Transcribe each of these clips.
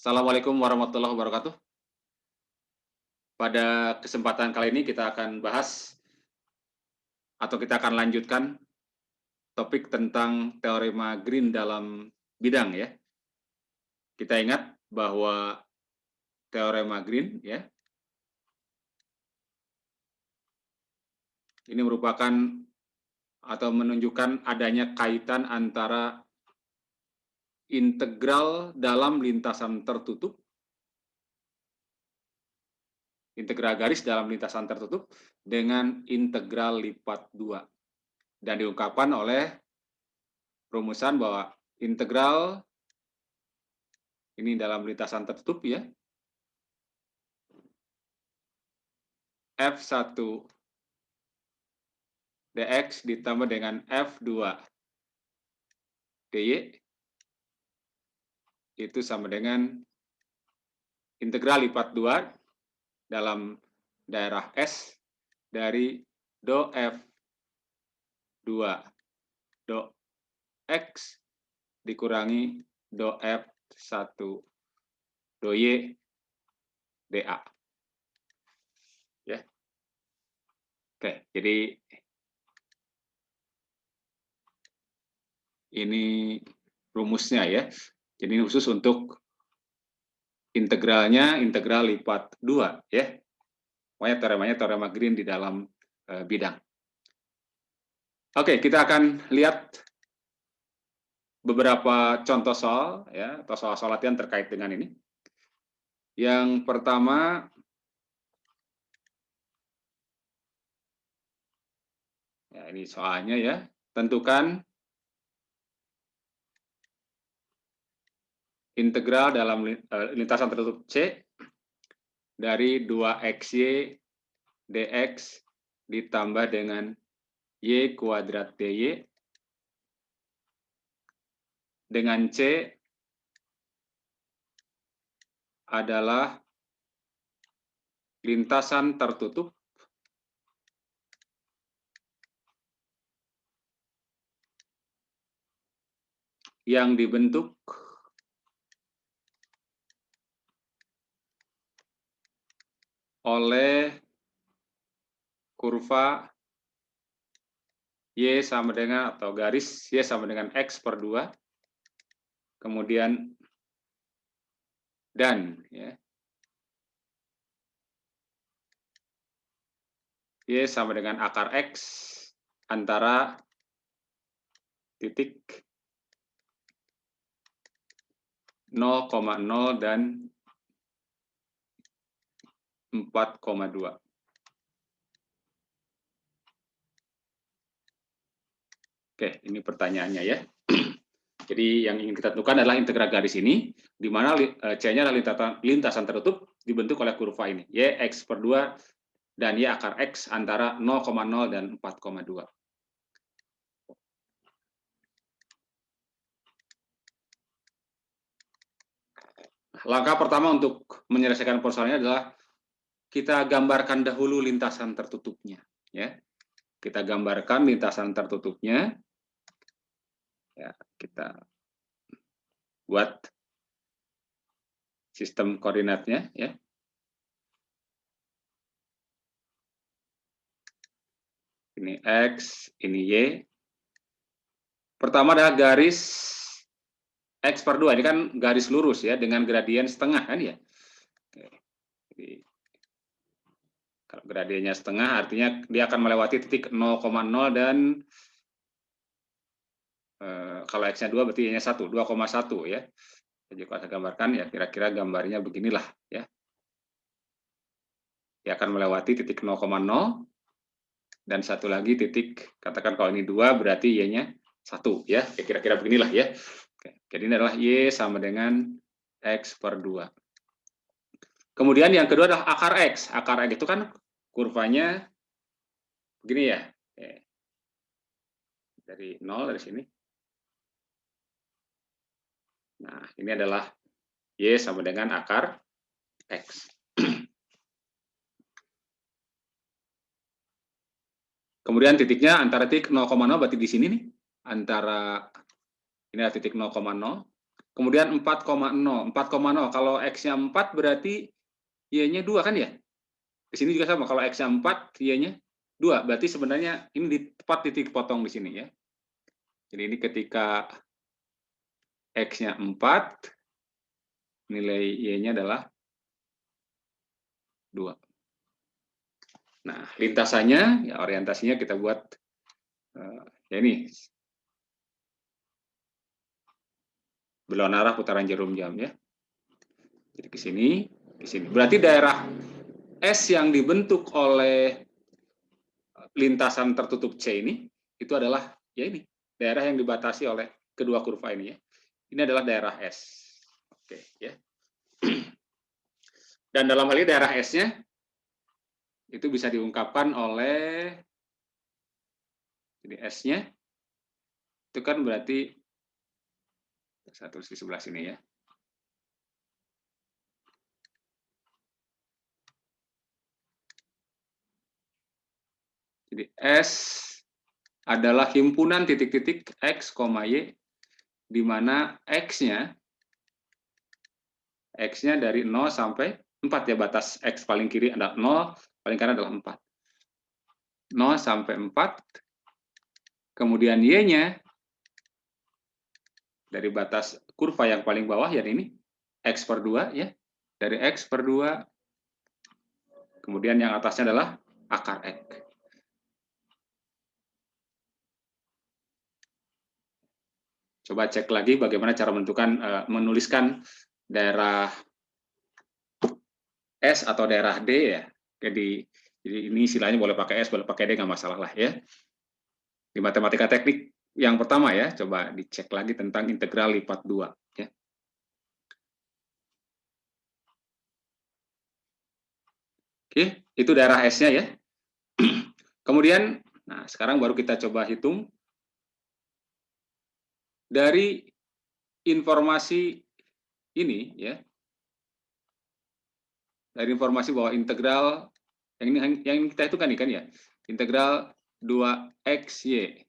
Assalamualaikum warahmatullahi wabarakatuh. Pada kesempatan kali ini kita akan bahas atau kita akan lanjutkan topik tentang teorema Green dalam bidang ya. Kita ingat bahwa teorema Green ya, ini merupakan atau menunjukkan adanya kaitan antara integral dalam lintasan tertutup, integral garis dalam lintasan tertutup dengan integral lipat 2. Dan diungkapkan oleh rumusan bahwa integral ini dalam lintasan tertutup ya, F1 dx ditambah dengan F2 dy itu sama dengan integral lipat 2 dalam daerah S dari do F2 do X dikurangi do F1 do Y dA. Ya. Oke, jadi ini rumusnya ya. Jadi ini khusus untuk integralnya integral lipat 2 ya. Pokoknya teorema Green di dalam bidang. Oke, kita akan lihat beberapa contoh soal ya, atau soal-soal latihan terkait dengan ini. Yang pertama ya, ini soalnya ya. Tentukan integral dalam lintasan tertutup C dari 2xy dx ditambah dengan y kuadrat dy dengan C adalah lintasan tertutup yang dibentuk oleh kurva Y sama dengan atau garis Y sama dengan X per 2, kemudian dan ya, Y sama dengan akar X antara titik 0,0 dan 4,2. Oke, ini pertanyaannya ya. Jadi yang ingin kita tentukan adalah integral garis ini, di mana C-nya adalah lintasan tertutup dibentuk oleh kurva ini, Y X per 2 dan Y akar X antara 0,0 dan 4,2. Langkah pertama untuk menyelesaikan persoalannya adalah kita gambarkan dahulu lintasan tertutupnya. Ya. Kita gambarkan lintasan tertutupnya. Ya, kita buat sistem koordinatnya. Ya. Ini X, ini Y. Pertama adalah garis X per 2. Ini kan garis lurus ya, dengan gradien setengah kan ya. Oke. Jadi, kalau gradiennya setengah artinya dia akan melewati titik 0,0 dan kalau X-nya 2 berarti Y-nya 1, 2,1 ya. Jadi kalau saya gambarkan ya kira-kira gambarnya beginilah ya. Dia akan melewati titik 0,0 dan satu lagi titik, katakan kalau ini 2 berarti Y-nya 1 ya. Kira-kira beginilah ya. Oke. Jadi ini adalah Y sama dengan X per 2. Kemudian yang kedua adalah akar X. Akar X itu kan kurvanya begini ya. Oke. Dari 0 dari sini. Nah, ini adalah Y sama dengan akar X. Kemudian titiknya antara titik 0,0 berarti di sini nih. Antara ini adalah titik 0,0 Kemudian 4,0. 4,0. Kalau X-nya 4 berarti Y-nya 2 kan ya? Di sini juga sama. Kalau X-nya 4, Y-nya 2. Berarti sebenarnya ini tepat titik potong di sini ya. Jadi ini ketika X-nya 4, nilai Y-nya adalah 2. Nah, lintasannya, ya orientasinya kita buat, ya ini, belon arah putaran jarum jam ya. Jadi ke sini, ke sini. Berarti daerah S yang dibentuk oleh lintasan tertutup C ini, itu adalah, ya ini, daerah yang dibatasi oleh kedua kurva ini ya. Ini adalah daerah S. Oke, ya. Dan dalam hal ini daerah S-nya itu bisa diungkapkan oleh, jadi S-nya itu kan berarti, saya tulis di sebelah sini ya. Jadi S adalah himpunan titik-titik X, Y, di mana X-nya dari 0 sampai 4 ya, batas X paling kiri adalah 0, paling kanan adalah 4. 0 sampai 4, kemudian Y-nya dari batas kurva yang paling bawah, ya ini, X per 2, ya, dari X per 2, kemudian yang atasnya adalah akar X. Coba cek lagi bagaimana cara menentukan, menuliskan daerah S atau daerah D ya. Jadi ini istilahnya boleh pakai S, boleh pakai D, nggak masalah lah ya. Di matematika teknik yang pertama ya, coba dicek lagi tentang integral lipat 2 ya. Oke, itu daerah S-nya ya. Kemudian, nah sekarang baru kita coba hitung dari informasi ini ya. Dari informasi bahwa integral yang kita hitungkan kan ya, integral 2xy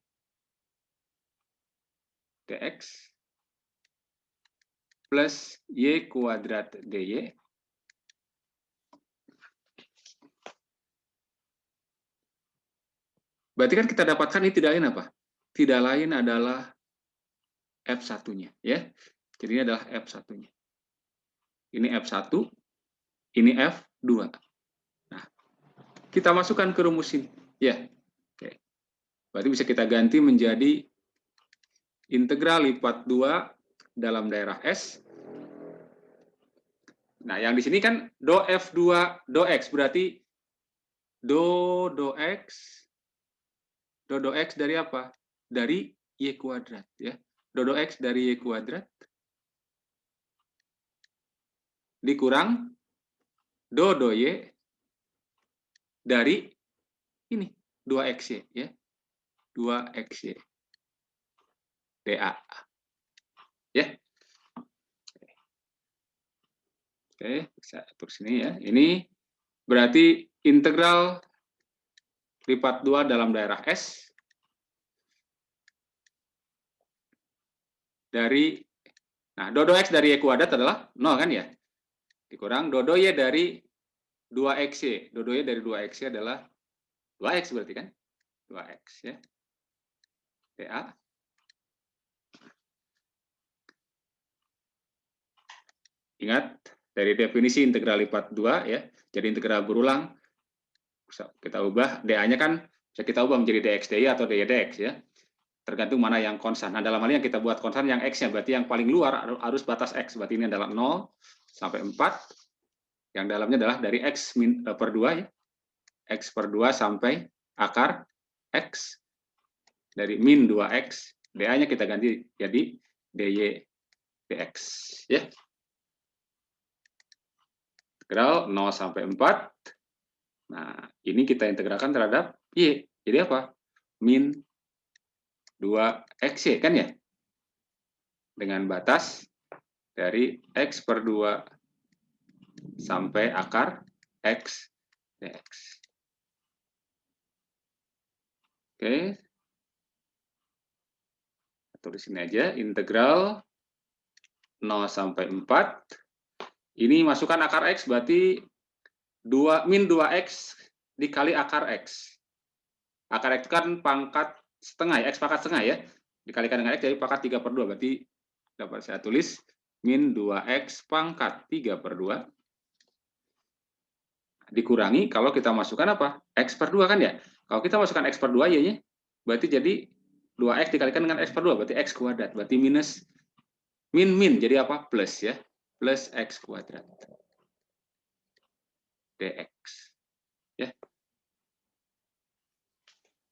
dx plus y kuadrat dy berarti kan kita dapatkan ini tidak lain apa? Tidak lain adalah F1-nya ya. Jadi ini adalah F1-nya. Ini F1, ini F2. Nah, kita masukkan ke rumus ini ya. Oke. Berarti bisa kita ganti menjadi integral lipat 2 dalam daerah S. Nah, yang di sini kan do F2 do X berarti do X dari apa? Dari Y kuadrat ya. Do X dari Y kuadrat dikurang do Y dari ini 2XY ya. 2XY DA. Ya. Oke, bisa atur sini ya. Ini berarti integral lipat 2 dalam daerah S dari, nah do X dari Y kuadrat adalah 0 kan ya? Dikurang do Y dari 2XY. Do Y dari 2XY adalah 2X berarti kan? 2X ya. DA. Ingat, dari definisi integral lipat 2 ya, jadi integral berulang, kita ubah, DA-nya kan bisa kita ubah menjadi dx dy atau dy dx ya, tergantung mana yang konstan. Nah, dalam hal ini yang kita buat konstan yang x-nya, berarti yang paling luar harus batas x, berarti ini adalah 0 sampai 4, yang dalamnya adalah dari x per 2 ya, x per 2 sampai akar x, dari min 2x, DA-nya kita ganti jadi dy dx ya. Integral 0 sampai 4. Nah, ini kita integralkan terhadap Y. Jadi apa? Min 2XY kan ya? Dengan batas dari X per 2 sampai akar X dx. Oke. Tulis sini aja, integral 0 sampai 4. Ini masukkan akar X, berarti min 2X dikali akar X. Akar X kan pangkat setengah ya, X pangkat setengah ya. Dikalikan dengan X jadi pangkat 3/2. Berarti dapat saya tulis min 2X pangkat 3/2 dikurangi kalau kita masukkan apa? X/2 kan ya? Kalau kita masukkan X/2 ya, berarti jadi 2X dikalikan dengan X/2, berarti X kuadrat. Berarti minus, min, jadi apa? Plus ya. Plus X kuadrat. dx. Ya.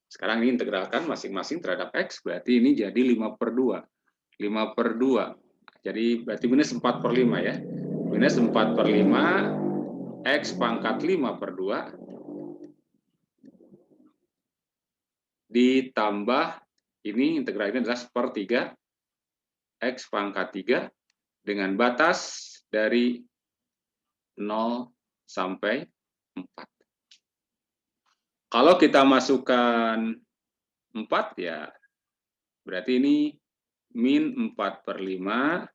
Sekarang ini integralkan masing-masing terhadap X, berarti ini jadi 5/2. 5/2. Jadi berarti minus 4/5 ya. Minus 4/5 X pangkat 5/2 ditambah ini integral ini adalah 1/3 X pangkat 3 dengan batas dari 0 sampai 4. Kalau kita masukkan 4 ya berarti ini min 4/5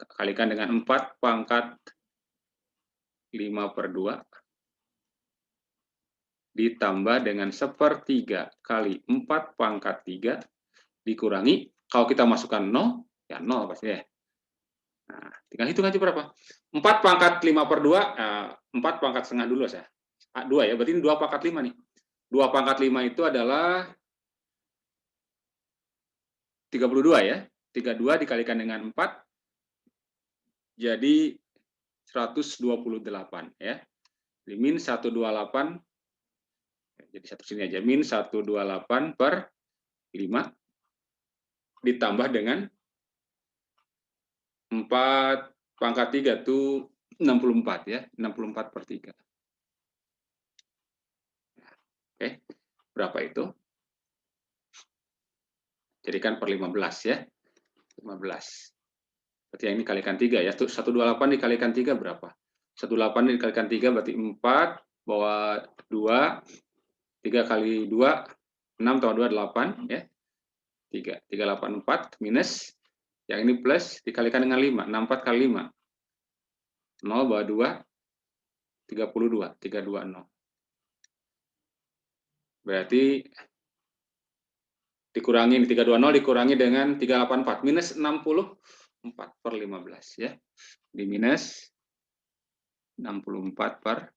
kalikan dengan 4 pangkat 5/2 ditambah dengan 1/3 kali 4 pangkat 3 dikurangi, kalau kita masukkan 0, ya 0 pasti ya. Nah, tinggal hitung aja berapa. 4 pangkat 5/2, 4 pangkat setengah dulu saya. 2 ya, berarti ini 2 pangkat 5 nih. 2 pangkat 5 itu adalah 32 ya. 32 dikalikan dengan 4, jadi 128 ya. Jadi min 128, jadi satu sini aja, min 128/5 ditambah dengan 4 pangkat 3 itu 64 ya, 64/3. Oke, berapa itu? Jadikan per 15 ya. 15. Berarti yang ini kalikan 3 ya. 128 dikalikan 3 berapa? 128 dikalikan 3 berarti 4, bawah 2, 3 kali 2, 6 tambah 2, 8 ya. 3, 384 minus, yang ini plus dikalikan dengan 5, 64 kali 5. 0 bawah 2, 32, 320. Berarti dikurangi 320 dikurangi dengan 384 minus 64/15 ya. Di minus 64/15.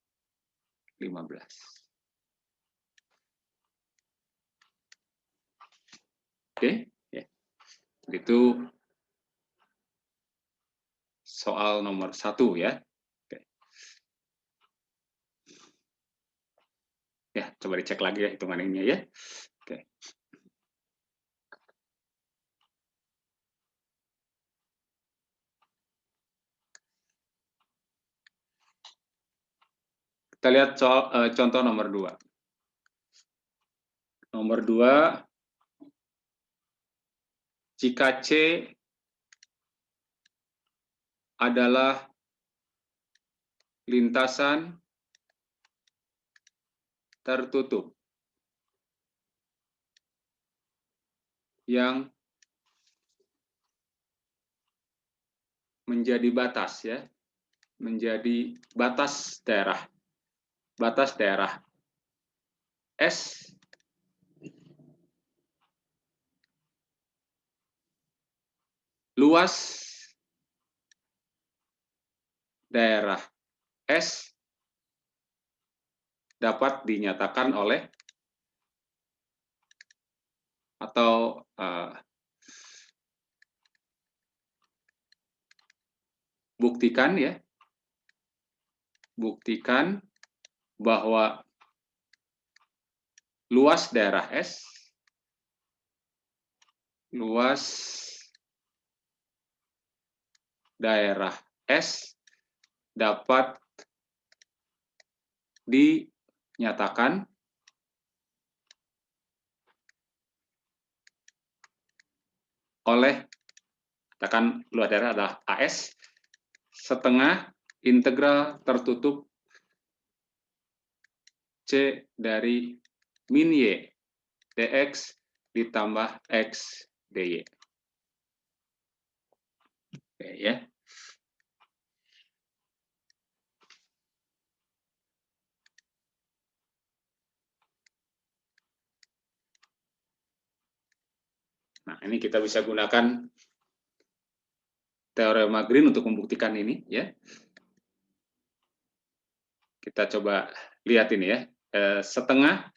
Oke, ya. Itu soal nomor 1 ya. Oke. Ya, coba dicek lagi ya hitungan ini ya. Oke. Kita lihat soal contoh nomor 2. Nomor 2, jika C adalah lintasan tertutup yang menjadi batas ya, menjadi batas daerah S luas daerah S dapat dinyatakan oleh atau buktikan ya, buktikan bahwa luas daerah S dapat dinyatakan oleh, katakan luas daerah adalah AS setengah integral tertutup C dari min Y dx ditambah x dy. Oke, ya. Nah, ini kita bisa gunakan teorema Green untuk membuktikan ini, ya. Kita coba lihat ini ya, setengah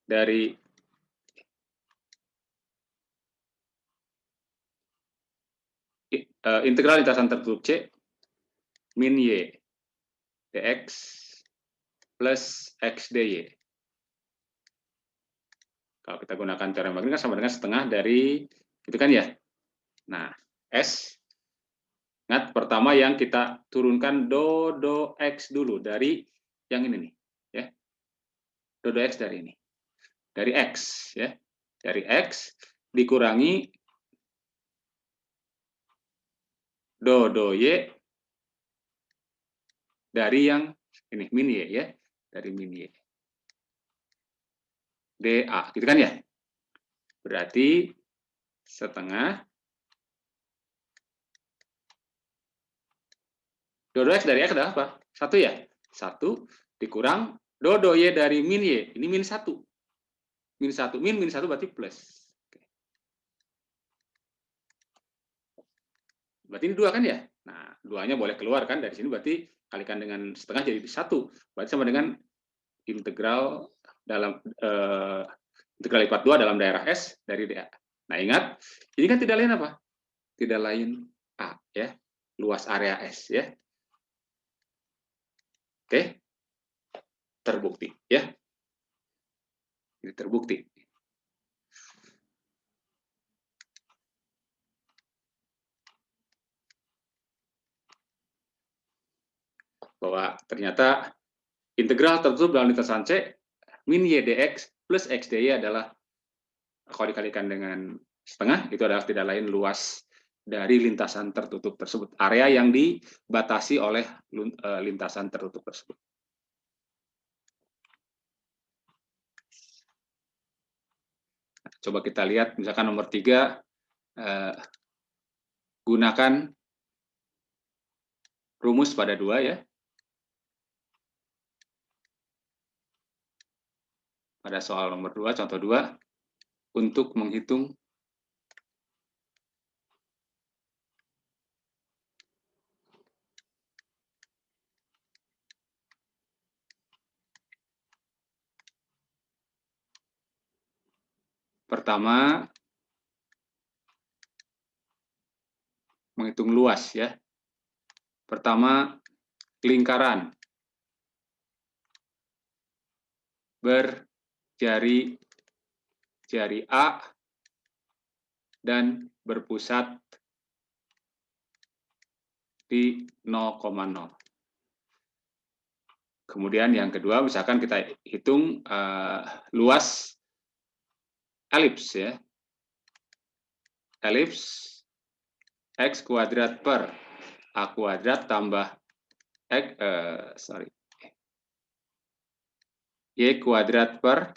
dari integral lintasan tertutup C min y dx plus x dy. Kalau kita gunakan teorema Green kan sama dengan setengah dari itu kan ya. Nah, S ingat pertama yang kita turunkan do x dulu dari yang ini nih, ya. Do x dari ini. Dari x ya. Dari x dikurangi do y dari yang ini min y ya, dari min y. dA, gitu kan ya? Berarti setengah do x dari x adalah apa? 1 ya? 1 dikurang do y dari min y. Ini min 1. Min 1, min 1 berarti plus. Berarti ini 2 kan ya? Nah, 2-nya boleh keluar kan dari sini, berarti kalikan dengan setengah jadi 1. Berarti sama dengan integral dalam integral lipat 2 dalam daerah S dari dA. Nah, ingat, ini kan tidak lain apa? Tidak lain A, ya. Luas area S, ya. Oke. Terbukti, ya. Ini terbukti. Bahwa ternyata integral tertutup dalam lintasan C min y dx plus x dy adalah, kalau dikalikan dengan setengah, itu adalah tidak lain luas dari lintasan tertutup tersebut, area yang dibatasi oleh lintasan tertutup tersebut. Coba kita lihat, misalkan nomor 3, gunakan rumus pada 2 ya. Pada soal nomor 2, contoh 2, untuk menghitung pertama, menghitung luas ya. Pertama, lingkaran berjari A dan berpusat di 0,0. Kemudian yang kedua, misalkan kita hitung luas elips ya. Elips x kuadrat per a kuadrat tambah y kuadrat per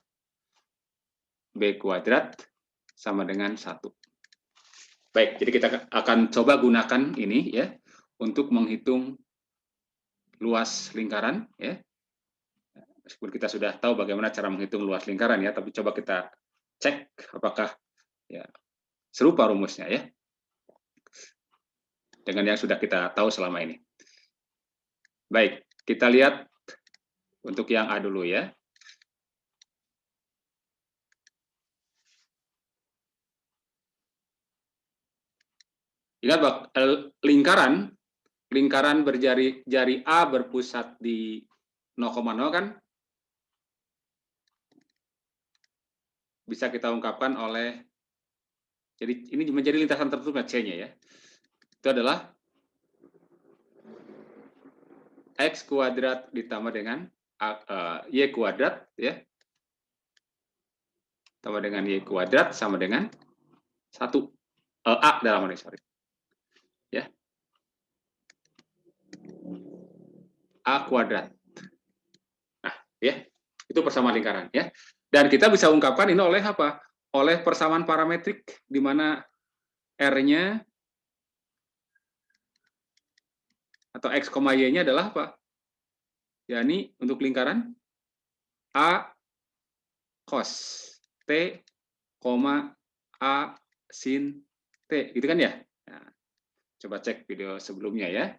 b kuadrat sama dengan 1. Baik, jadi kita akan coba gunakan ini ya untuk menghitung luas lingkaran ya. Meskipun kita sudah tahu bagaimana cara menghitung luas lingkaran ya, tapi coba kita cek apakah ya serupa rumusnya ya dengan yang sudah kita tahu selama ini. Baik, kita lihat untuk yang A dulu ya. Ingat, lingkaran jari A berpusat di 0,0 kan bisa kita ungkapkan oleh, jadi ini menjadi lintasan tertutup C-nya ya. Itu adalah x kuadrat ditambah dengan y kuadrat ya. Tambah dengan y kuadrat sama dengan 1. A dalam hal ini, sorry. Ya. A kuadrat. Nah, ya. Itu persamaan lingkaran ya. Dan kita bisa ungkapkan ini oleh apa? Oleh persamaan parametrik, di mana R-nya atau X, Y-nya adalah apa? Ya, ini untuk lingkaran A cos T, A sin T, gitu kan ya? Nah, coba cek video sebelumnya ya,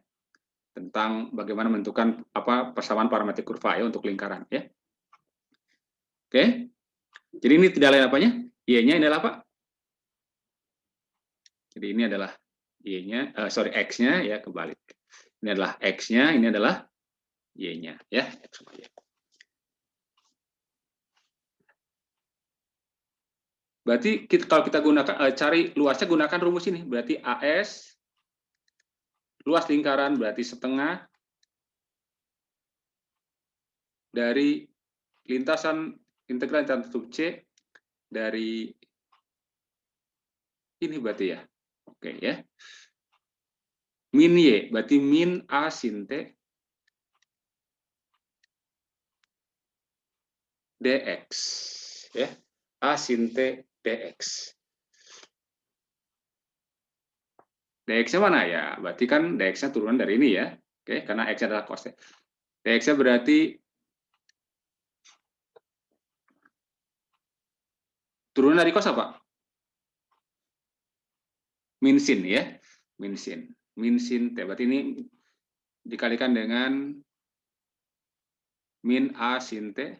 tentang bagaimana menentukan apa persamaan parametrik kurva ya untuk lingkaran ya. Oke, jadi ini tidak lain apanya? Y-nya ini adalah apa? Jadi ini adalah Y-nya, X-nya ya, kebalik. Ini adalah X-nya, ini adalah Y-nya ya. Berarti kalau kita gunakan cari luasnya, gunakan rumus ini. Berarti AS luas lingkaran berarti setengah dari lintasan integral tertutup C dari ini berarti ya. Oke ya. Min Y berarti min A sin T dx ya. A sin T dx. dx-nya mana ya? Berarti kan dx-nya turunan dari ini ya. Oke, karena x adalah cos T. dx-nya berarti turunan dari cos apa? Min sin ya. Min sin. Min sin T. Berarti ini dikalikan dengan min A sin T.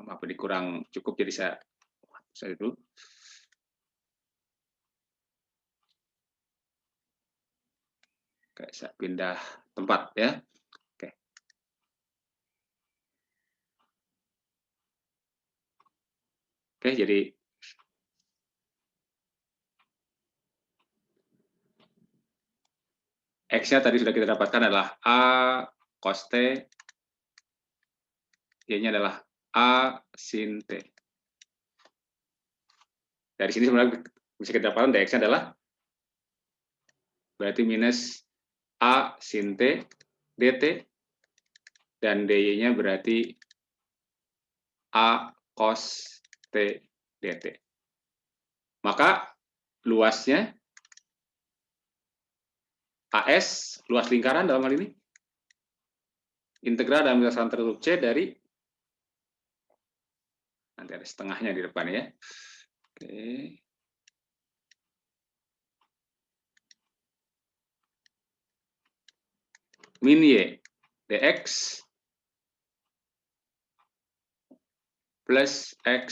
Apa dikurang cukup, jadi saya itu. Oke, saya pindah tempat ya. Oke. Oke, jadi X-nya tadi sudah kita dapatkan adalah A cos T, Y-nya adalah A sin T. Dari sini sebenarnya bisa kita dapatkan dx-nya adalah berarti minus A sin T dt, dan dy-nya berarti A cos T dt. Maka luasnya AS, luas lingkaran dalam hal ini, integral dalam lintasan tertutup C dari, nanti ada setengahnya di depan ya. Oke. Min Y dx plus X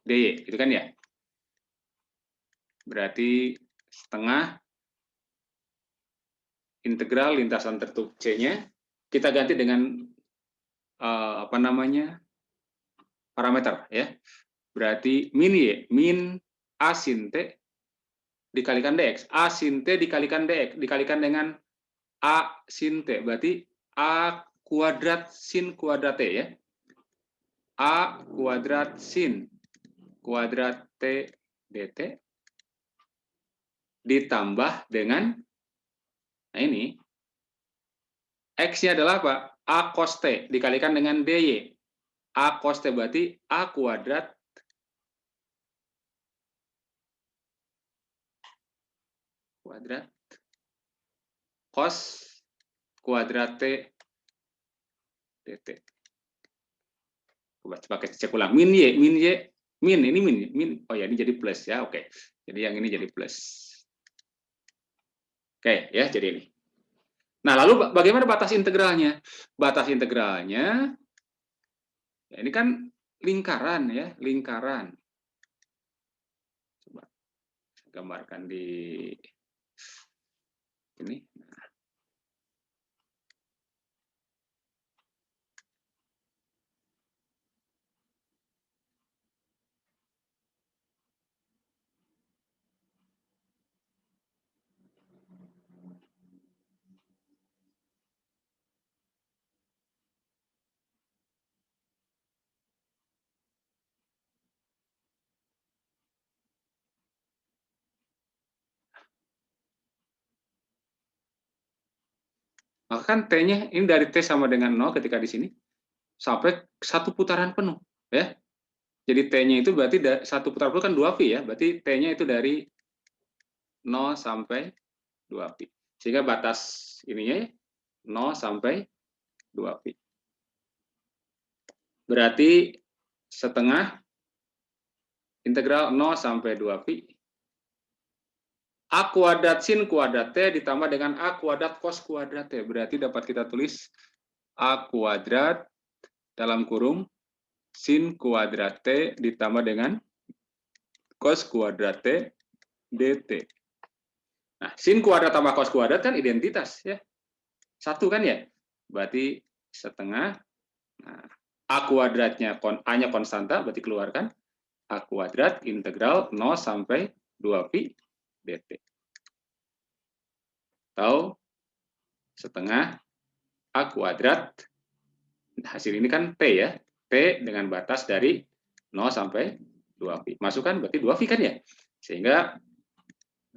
dy, itu kan ya? Berarti setengah integral lintasan tertutup C-nya, kita ganti dengan apa namanya, parameter ya. Berarti min Y, min A sin T dikalikan dx. A sin T dikalikan dx, dikalikan dengan A sin T, berarti A kuadrat sin kuadrat T ya. A kuadrat sin kuadrat T dt ditambah dengan, nah ini, X-nya adalah apa? A cos T dikalikan dengan dy. A cos T berarti A kuadrat cos kuadrat T dt. Coba pakai cek ulang. Min Y, ini min. Oh ya, ini jadi plus ya. Oke. Jadi yang ini jadi plus. Oke, ya, jadi ini. Nah, lalu bagaimana batas integralnya? Batas integralnya, ya ini kan lingkaran ya, lingkaran. Coba gambarkan di ini. Maka kan T-nya ini dari T sama dengan 0 ketika di sini sampai satu putaran penuh, ya. Jadi T-nya itu berarti satu putaran penuh kan 2V ya, berarti T-nya itu dari 0 sampai 2V. Sehingga batas ininya 0 sampai 2V. Berarti setengah integral 0 sampai 2V A kuadrat sin kuadrat T ditambah dengan A kuadrat cos kuadrat T. Berarti dapat kita tulis A kuadrat dalam kurung sin kuadrat T ditambah dengan cos kuadrat T dt. Nah, sin kuadrat tambah cos kuadrat kan identitas ya. Satu kan ya? Berarti setengah. Nah, A kuadratnya A-nya konstanta, berarti keluarkan A kuadrat integral 0 sampai 2pi dt. Atau setengah A kuadrat, hasil ini kan T ya, T dengan batas dari 0 sampai 2pi. Masukkan berarti 2pi kan ya? Sehingga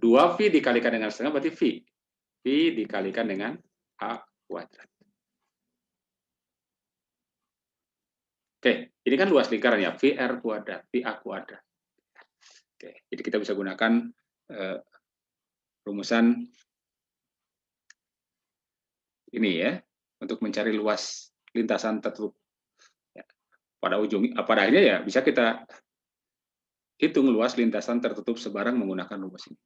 2pi dikalikan dengan setengah berarti V. V dikalikan dengan A kuadrat. Oke, ini kan luas lingkaran ya, VR kuadrat, VA kuadrat. Oke, jadi kita bisa gunakan rumusan ini ya, untuk mencari luas lintasan tertutup. Ya, pada akhirnya ya bisa kita hitung luas lintasan tertutup sebarang menggunakan rumus ini.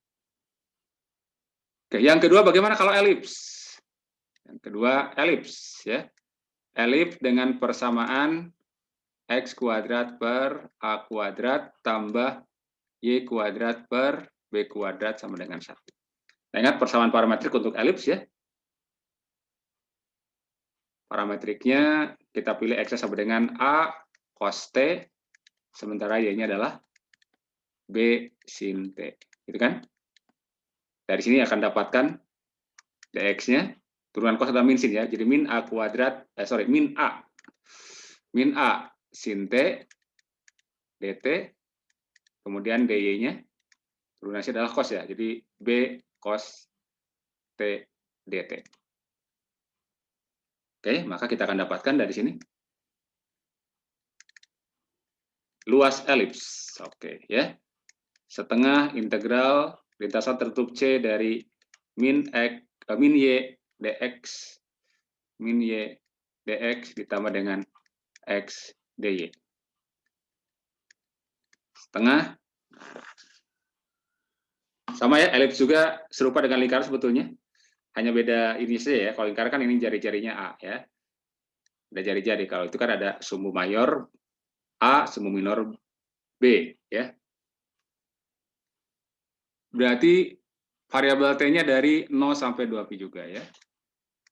Oke, yang kedua bagaimana kalau elips? Yang kedua elips ya. Elips dengan persamaan X kuadrat per A kuadrat tambah Y kuadrat per B kuadrat sama dengan 1. Nah, ingat persamaan parametrik untuk elips ya. Parametriknya kita pilih X sama dengan A cos T, sementara Y-nya adalah B sin T. Gitu kan? Dari sini akan dapatkan dx-nya, turunan cos adalah min sin ya. Jadi min A kuadrat, min A. Min A sin T dt, kemudian dy-nya turunannya adalah cos ya, jadi b cos t dt. Oke, maka kita akan dapatkan dari sini luas elips. Oke ya, setengah integral lintasan tertutup C dari min y dx ditambah dengan x dy. Setengah. Sama ya, elips juga serupa dengan lingkaran sebetulnya. Hanya beda ini saja ya. Kalau lingkaran kan ini jari-jarinya A ya. Ada jari-jari. Kalau itu kan ada sumbu mayor A, sumbu minor B ya. Berarti variabel T-nya dari 0 sampai 2pi juga ya.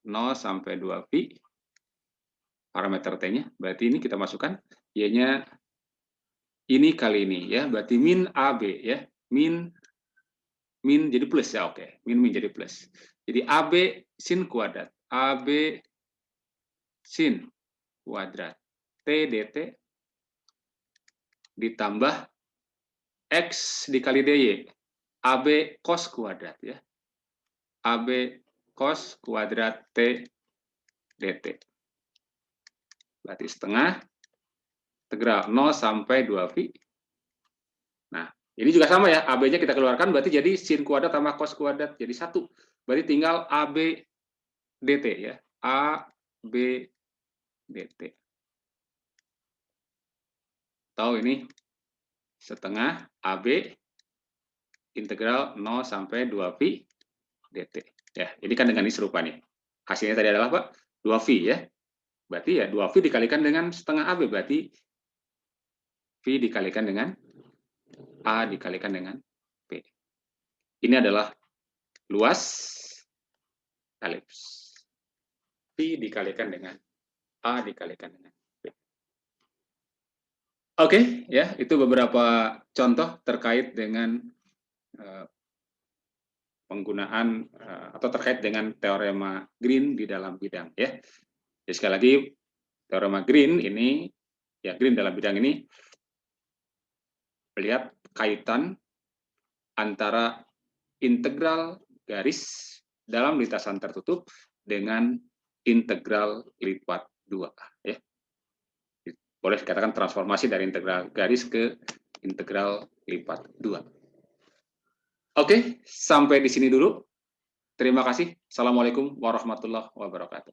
0 sampai 2pi parameter T-nya. Berarti ini kita masukkan Y-nya ini kali ini ya. Berarti min AB ya. Min jadi plus ya, oke. Min jadi plus. Jadi AB sin kuadrat. AB sin kuadrat T dt ditambah X dikali dy. AB cos kuadrat ya. AB cos kuadrat T dt. Berarti setengah integral 0 sampai 2pi. Nah, ini juga sama ya, AB-nya kita keluarkan, berarti jadi sin kuadrat tambah cos kuadrat, jadi 1. Berarti tinggal AB dt ya, AB dt. Tahu ini setengah AB integral 0 sampai 2pi dt. Ya, ini kan dengan ini serupa nih. Hasilnya tadi adalah apa? 2V ya. Berarti ya 2V dikalikan dengan setengah AB, berarti V dikalikan dengan A dikalikan dengan P. Ini adalah luas elips. V dikalikan dengan A dikalikan dengan P. Oke, ya, itu beberapa contoh terkait dengan penggunaan atau terkait dengan teorema Green di dalam bidang ya. Jadi sekali lagi teorema Green ini ya, Green dalam bidang ini melihat kaitan antara integral garis dalam lintasan tertutup dengan integral lipat 2. Ya. Boleh dikatakan transformasi dari integral garis ke integral lipat 2. Oke, sampai di sini dulu. Terima kasih. Assalamualaikum warahmatullahi wabarakatuh.